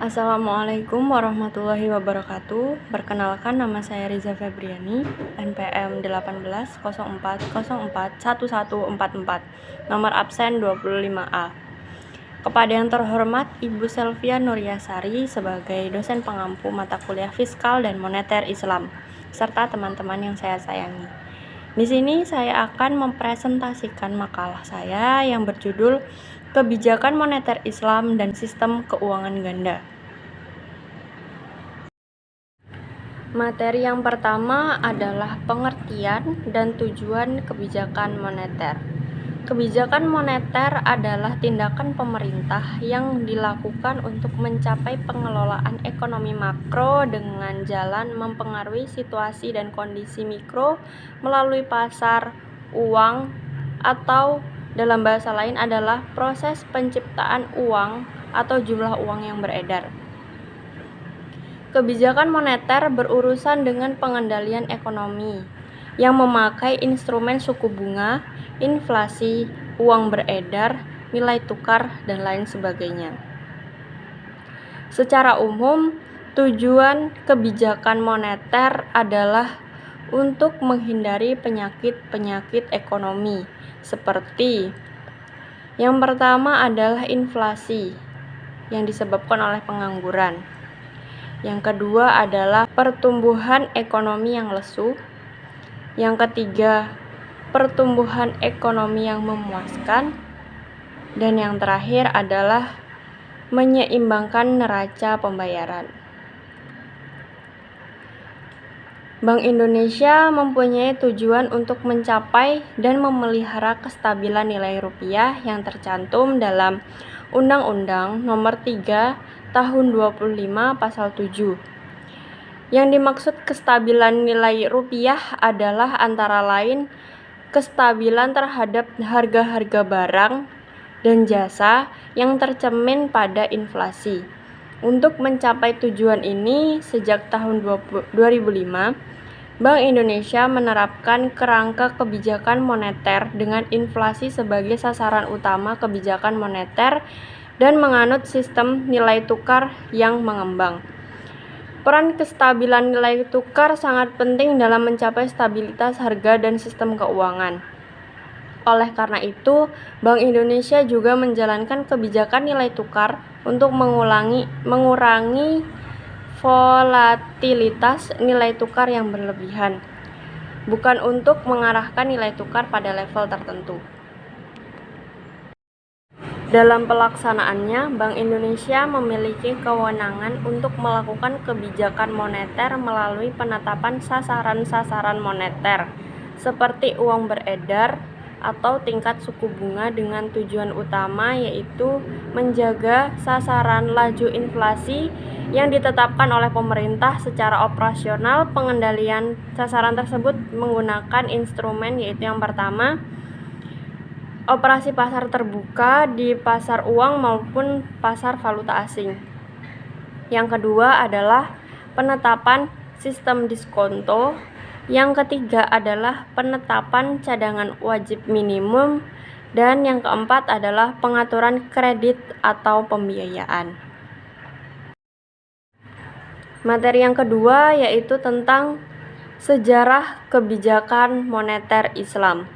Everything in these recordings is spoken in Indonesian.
Assalamualaikum warahmatullahi wabarakatuh. Perkenalkan, nama saya Riza Febriani, NPM 1804041144, nomor absen 25A. Kepada yang terhormat Ibu Selvia Nuryasari sebagai dosen pengampu mata kuliah Fiskal dan Moneter Islam, serta teman-teman yang saya sayangi. Di sini saya akan mempresentasikan makalah saya yang berjudul Kebijakan Moneter Islam dan Sistem Keuangan Ganda. Materi yang pertama adalah pengertian dan tujuan kebijakan moneter. Kebijakan moneter adalah tindakan pemerintah yang dilakukan untuk mencapai pengelolaan ekonomi makro dengan jalan mempengaruhi situasi dan kondisi mikro melalui pasar uang, atau dalam bahasa lain adalah proses penciptaan uang atau jumlah uang yang beredar. Kebijakan moneter berurusan dengan pengendalian ekonomi yang memakai instrumen suku bunga, inflasi, uang beredar, nilai tukar, dan lain sebagainya. Secara umum, tujuan kebijakan moneter adalah untuk menghindari penyakit-penyakit ekonomi seperti yang pertama adalah inflasi yang disebabkan oleh pengangguran. Yang kedua adalah pertumbuhan ekonomi yang lesu. Yang ketiga, pertumbuhan ekonomi yang memuaskan. Dan yang terakhir adalah menyeimbangkan neraca pembayaran. Bank Indonesia mempunyai tujuan untuk mencapai dan memelihara kestabilan nilai rupiah yang tercantum dalam Undang-Undang Nomor 3 Tahun 25 Pasal 7. Yang dimaksud kestabilan nilai rupiah adalah antara lain kestabilan terhadap harga-harga barang dan jasa yang tercermin pada inflasi. Untuk mencapai tujuan ini, sejak tahun 2005, Bank Indonesia menerapkan kerangka kebijakan moneter dengan inflasi sebagai sasaran utama kebijakan moneter dan menganut sistem nilai tukar yang mengembang. Peran kestabilan nilai tukar sangat penting dalam mencapai stabilitas harga dan sistem keuangan. Oleh karena itu, Bank Indonesia juga menjalankan kebijakan nilai tukar untuk mengurangi volatilitas nilai tukar yang berlebihan, bukan untuk mengarahkan nilai tukar pada level tertentu. Dalam pelaksanaannya, Bank Indonesia memiliki kewenangan untuk melakukan kebijakan moneter melalui penetapan sasaran-sasaran moneter, seperti uang beredar atau tingkat suku bunga dengan tujuan utama yaitu menjaga sasaran laju inflasi yang ditetapkan oleh pemerintah secara operasional. Pengendalian sasaran tersebut menggunakan instrumen yaitu yang pertama, operasi pasar terbuka di pasar uang maupun pasar valuta asing. Yang kedua adalah penetapan sistem diskonto. Yang ketiga adalah penetapan cadangan wajib minimum. Dan yang keempat adalah pengaturan kredit atau pembiayaan. Materi yang kedua yaitu tentang sejarah kebijakan moneter Islam.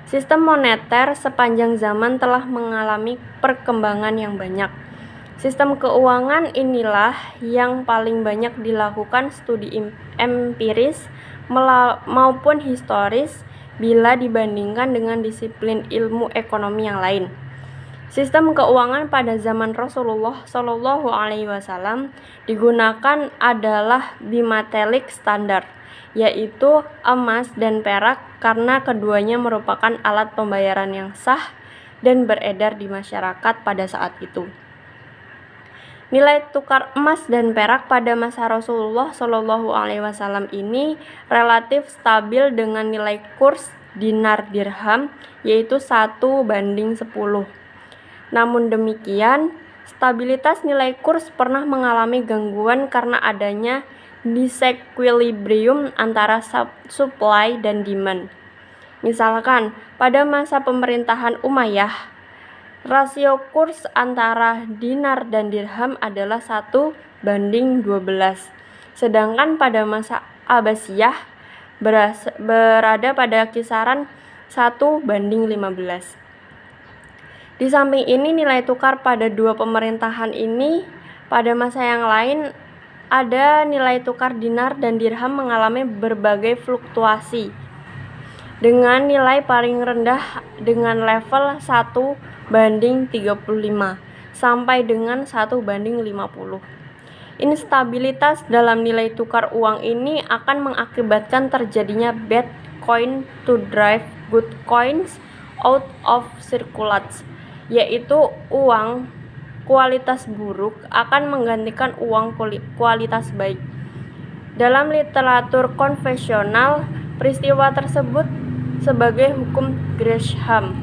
Sistem moneter sepanjang zaman telah mengalami perkembangan yang banyak. Sistem keuangan inilah yang paling banyak dilakukan studi empiris maupun historis bila dibandingkan dengan disiplin ilmu ekonomi yang lain. Sistem keuangan pada zaman Rasulullah Shallallahu Alaihi Wasallam digunakan adalah bimetallic standar, yaitu emas dan perak, karena keduanya merupakan alat pembayaran yang sah dan beredar di masyarakat pada saat itu. Nilai tukar emas dan perak pada masa Rasulullah Shallallahu Alaihi Wasallam ini relatif stabil dengan nilai kurs dinar dirham yaitu 1:10. Namun demikian, stabilitas nilai kurs pernah mengalami gangguan karena adanya disequilibrium antara supply dan demand. Misalkan, pada masa pemerintahan Umayyah, Rasio kurs antara dinar dan dirham adalah 1:12. Sedangkan pada masa Abbasiyah berada pada kisaran 1:15. Di samping ini, nilai tukar pada dua pemerintahan ini pada masa yang lain ada nilai tukar dinar dan dirham mengalami berbagai fluktuasi dengan nilai paling rendah dengan level 1:35 sampai dengan 1:50. Instabilitas dalam nilai tukar uang ini akan mengakibatkan terjadinya bad coin to drive good coins out of circulation, yaitu uang kualitas buruk akan menggantikan uang kualitas baik. Dalam literatur konvensional, peristiwa tersebut sebagai hukum Gresham,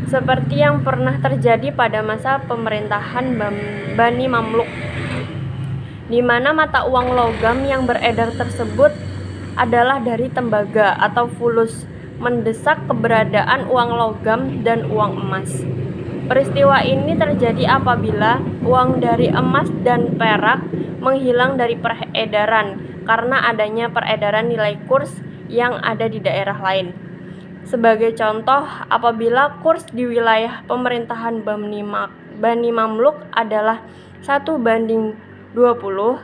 seperti yang pernah terjadi pada masa pemerintahan Bani Mamluk, di mana mata uang logam yang beredar tersebut adalah dari tembaga atau fulus, mendesak keberadaan uang logam dan uang emas. Peristiwa ini terjadi apabila uang dari emas dan perak menghilang dari peredaran karena adanya peredaran nilai kurs yang ada di daerah lain. Sebagai contoh, apabila kurs di wilayah pemerintahan Bani Mamluk adalah 1:20,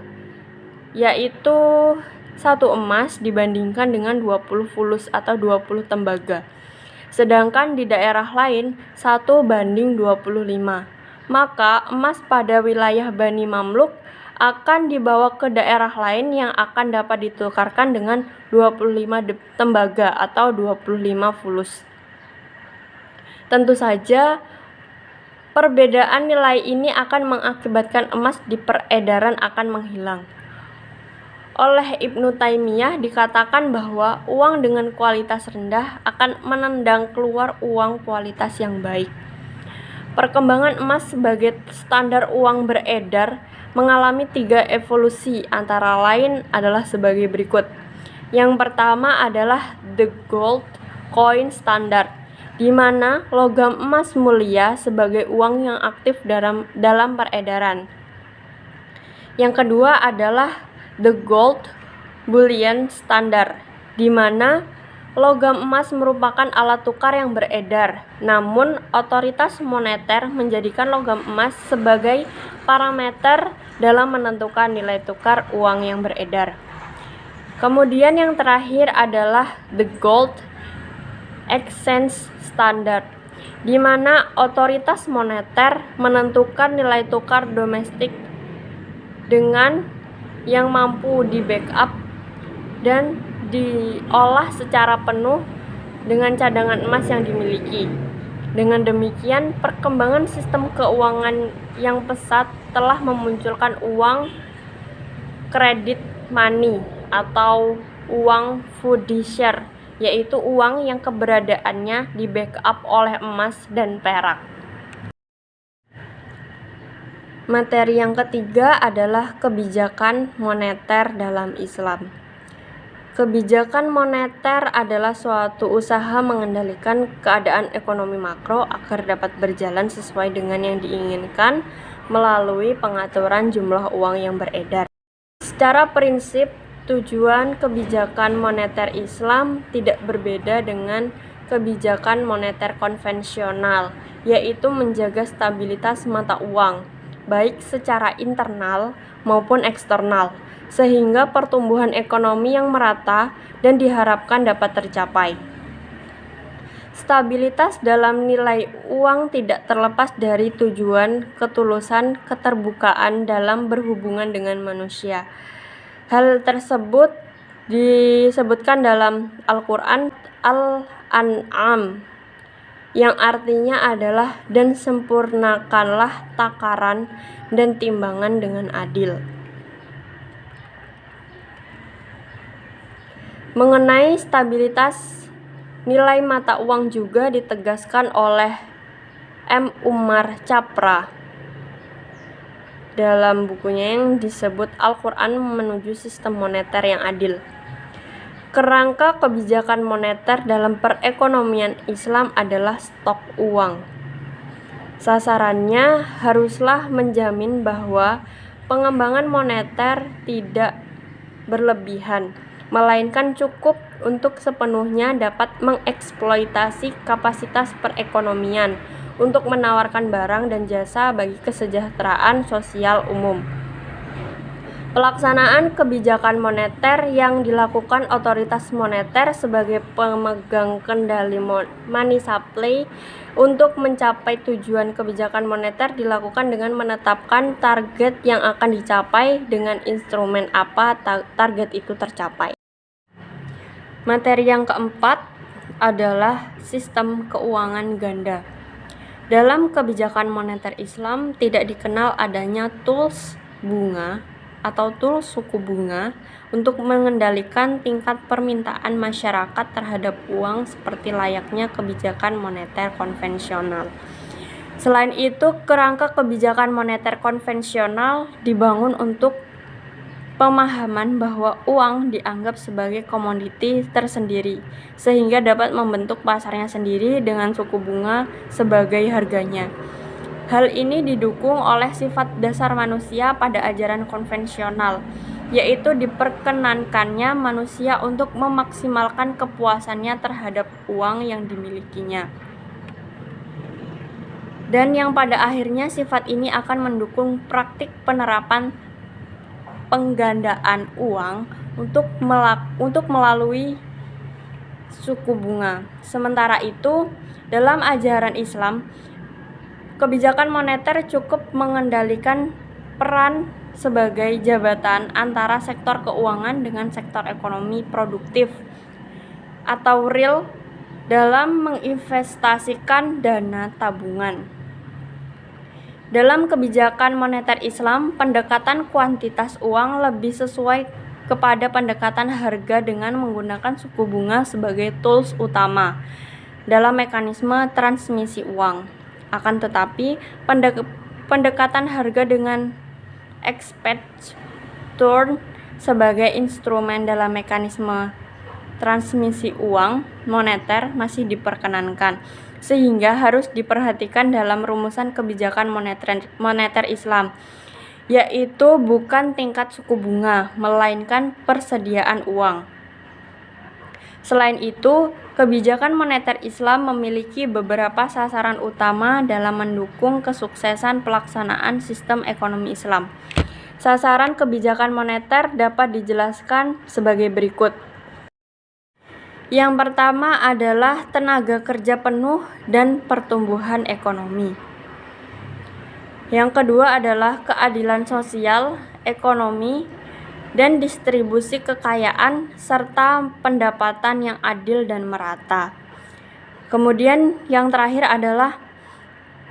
yaitu 1 emas dibandingkan dengan 20 fulus atau 20 tembaga. Sedangkan di daerah lain 1:25. Maka emas pada wilayah Bani Mamluk akan dibawa ke daerah lain yang akan dapat ditukarkan dengan 25 tembaga atau 25 fulus. Tentu saja perbedaan nilai ini akan mengakibatkan emas di peredaran akan menghilang. Oleh Ibnu Taimiyah dikatakan bahwa uang dengan kualitas rendah akan menendang keluar uang kualitas yang baik. Perkembangan emas sebagai standar uang beredar mengalami 3 evolusi, antara lain adalah sebagai berikut. Yang pertama adalah the gold coin standard, di mana logam emas mulia sebagai uang yang aktif dalam peredaran. Yang kedua adalah the gold bullion standard, di mana logam emas merupakan alat tukar yang beredar, namun otoritas moneter menjadikan logam emas sebagai parameter dalam menentukan nilai tukar uang yang beredar. Kemudian yang terakhir adalah the gold exchange standard, di mana otoritas moneter menentukan nilai tukar domestik dengan yang mampu di-backup dan diolah secara penuh dengan cadangan emas yang dimiliki. Dengan demikian, perkembangan sistem keuangan yang pesat telah memunculkan uang kredit money atau uang fiduciar, yaitu uang yang keberadaannya di-backup oleh emas dan perak. Materi yang ketiga adalah kebijakan moneter dalam Islam. Kebijakan moneter adalah suatu usaha mengendalikan keadaan ekonomi makro agar dapat berjalan sesuai dengan yang diinginkan melalui pengaturan jumlah uang yang beredar. Secara prinsip, tujuan kebijakan moneter Islam tidak berbeda dengan kebijakan moneter konvensional, yaitu menjaga stabilitas mata uang, baik secara internal maupun eksternal, sehingga pertumbuhan ekonomi yang merata dan diharapkan dapat tercapai. Stabilitas dalam nilai uang tidak terlepas dari tujuan ketulusan keterbukaan dalam berhubungan dengan manusia. Hal tersebut disebutkan dalam Al-Quran Al-An'am, yang artinya adalah dan sempurnakanlah takaran dan timbangan dengan adil. Mengenai stabilitas nilai mata uang juga ditegaskan oleh M. Umar Chapra dalam bukunya yang disebut Al-Quran Menuju Sistem Moneter yang Adil. Kerangka kebijakan moneter dalam perekonomian Islam adalah stok uang. Sasarannya haruslah menjamin bahwa pengembangan moneter tidak berlebihan, melainkan cukup untuk sepenuhnya dapat mengeksploitasi kapasitas perekonomian untuk menawarkan barang dan jasa bagi kesejahteraan sosial umum. Pelaksanaan kebijakan moneter yang dilakukan otoritas moneter sebagai pemegang kendali money supply untuk mencapai tujuan kebijakan moneter dilakukan dengan menetapkan target yang akan dicapai dengan instrumen apa target itu tercapai. Materi yang keempat adalah sistem keuangan ganda. Dalam kebijakan moneter Islam tidak dikenal adanya tools bunga atau tools suku bunga untuk mengendalikan tingkat permintaan masyarakat terhadap uang seperti layaknya kebijakan moneter konvensional. Selain itu, kerangka kebijakan moneter konvensional dibangun untuk pemahaman bahwa uang dianggap sebagai komoditi tersendiri, sehingga dapat membentuk pasarnya sendiri dengan suku bunga sebagai harganya. Hal ini didukung oleh sifat dasar manusia pada ajaran konvensional, yaitu diperkenankannya manusia untuk memaksimalkan kepuasannya terhadap uang yang dimilikinya. Dan yang pada akhirnya sifat ini akan mendukung praktik penerapan penggandaan uang untuk melalui suku bunga. Sementara itu, dalam ajaran Islam, kebijakan moneter cukup mengendalikan peran sebagai jabatan antara sektor keuangan dengan sektor ekonomi produktif atau real dalam menginvestasikan dana tabungan. Dalam kebijakan moneter Islam, pendekatan kuantitas uang lebih sesuai kepada pendekatan harga dengan menggunakan suku bunga sebagai tools utama dalam mekanisme transmisi uang. Akan tetapi, pendekatan harga dengan expected sebagai instrumen dalam mekanisme transmisi uang moneter masih diperkenankan, sehingga harus diperhatikan dalam rumusan kebijakan moneter Islam, yaitu bukan tingkat suku bunga, melainkan persediaan uang. Selain itu, kebijakan moneter Islam memiliki beberapa sasaran utama dalam mendukung kesuksesan pelaksanaan sistem ekonomi Islam. Sasaran kebijakan moneter dapat dijelaskan sebagai berikut. Yang pertama adalah tenaga kerja penuh dan pertumbuhan ekonomi. Yang kedua adalah keadilan sosial, ekonomi, dan distribusi kekayaan serta pendapatan yang adil dan merata. Kemudian yang terakhir adalah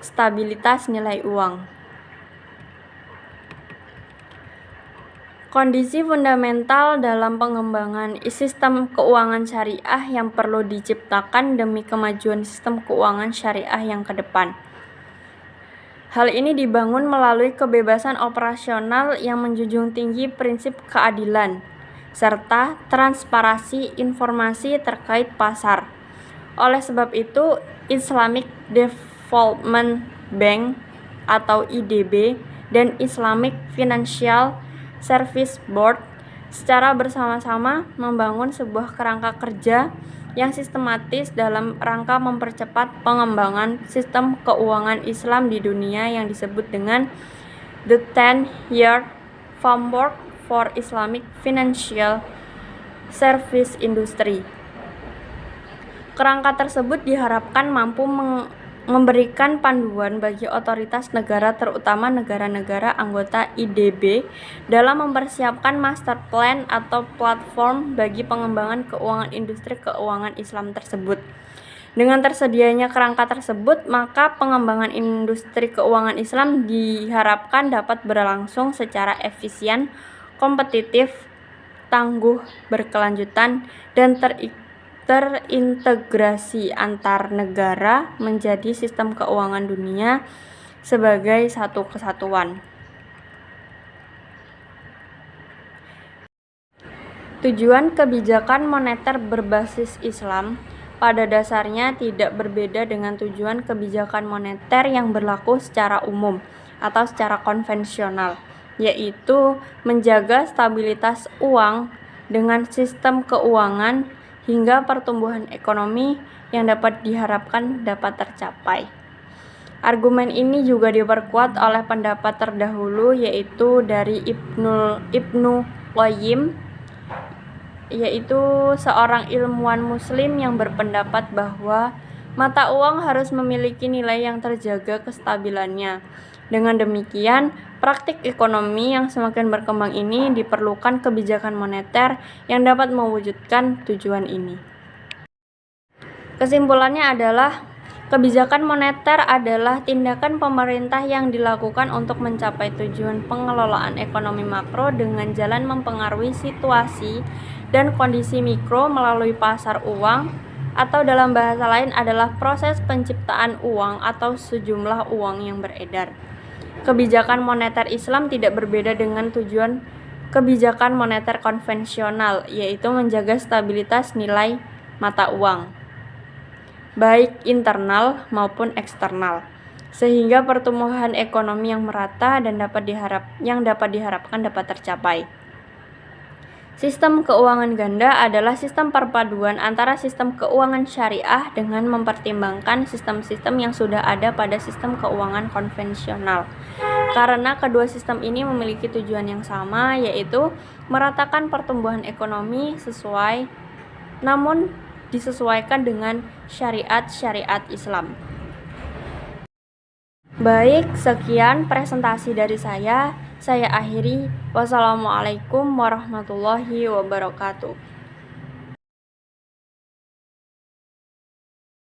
stabilitas nilai uang. Kondisi fundamental dalam pengembangan sistem keuangan syariah yang perlu diciptakan demi kemajuan sistem keuangan syariah yang ke depan. Hal ini dibangun melalui kebebasan operasional yang menjunjung tinggi prinsip keadilan, serta transparansi informasi terkait pasar. Oleh sebab itu, Islamic Development Bank atau IDB dan Islamic Financial Service Board secara bersama-sama membangun sebuah kerangka kerja yang sistematis dalam rangka mempercepat pengembangan sistem keuangan Islam di dunia yang disebut dengan The 10-Year Framework for Islamic Financial Service Industry. Kerangka tersebut diharapkan mampu memberikan panduan bagi otoritas negara, terutama negara-negara anggota IDB, dalam mempersiapkan master plan atau platform bagi pengembangan keuangan industri keuangan Islam tersebut. Dengan tersedianya kerangka tersebut, maka pengembangan industri keuangan Islam diharapkan dapat berlangsung secara efisien, kompetitif, tangguh, berkelanjutan, dan terintegrasi antar negara menjadi sistem keuangan dunia sebagai satu kesatuan. Tujuan kebijakan moneter berbasis Islam pada dasarnya tidak berbeda dengan tujuan kebijakan moneter yang berlaku secara umum atau secara konvensional, yaitu menjaga stabilitas uang dengan sistem keuangan hingga pertumbuhan ekonomi yang dapat diharapkan dapat tercapai. Argumen ini juga diperkuat oleh pendapat terdahulu, yaitu dari Ibnu Qayyim, yaitu seorang ilmuwan muslim yang berpendapat bahwa mata uang harus memiliki nilai yang terjaga kestabilannya. Dengan demikian, praktik ekonomi yang semakin berkembang ini diperlukan kebijakan moneter yang dapat mewujudkan tujuan ini. Kesimpulannya adalah kebijakan moneter adalah tindakan pemerintah yang dilakukan untuk mencapai tujuan pengelolaan ekonomi makro dengan jalan mempengaruhi situasi dan kondisi mikro melalui pasar uang, atau dalam bahasa lain adalah proses penciptaan uang atau sejumlah uang yang beredar. Kebijakan moneter Islam tidak berbeda dengan tujuan kebijakan moneter konvensional, yaitu menjaga stabilitas nilai mata uang, baik internal maupun eksternal, sehingga pertumbuhan ekonomi yang merata dan dapat diharapkan dapat tercapai. Sistem keuangan ganda adalah sistem perpaduan antara sistem keuangan syariah dengan mempertimbangkan sistem-sistem yang sudah ada pada sistem keuangan konvensional. Karena kedua sistem ini memiliki tujuan yang sama, yaitu meratakan pertumbuhan ekonomi namun disesuaikan dengan syariat Islam. Baik, sekian presentasi dari saya akhiri. Wassalamualaikum warahmatullahi wabarakatuh.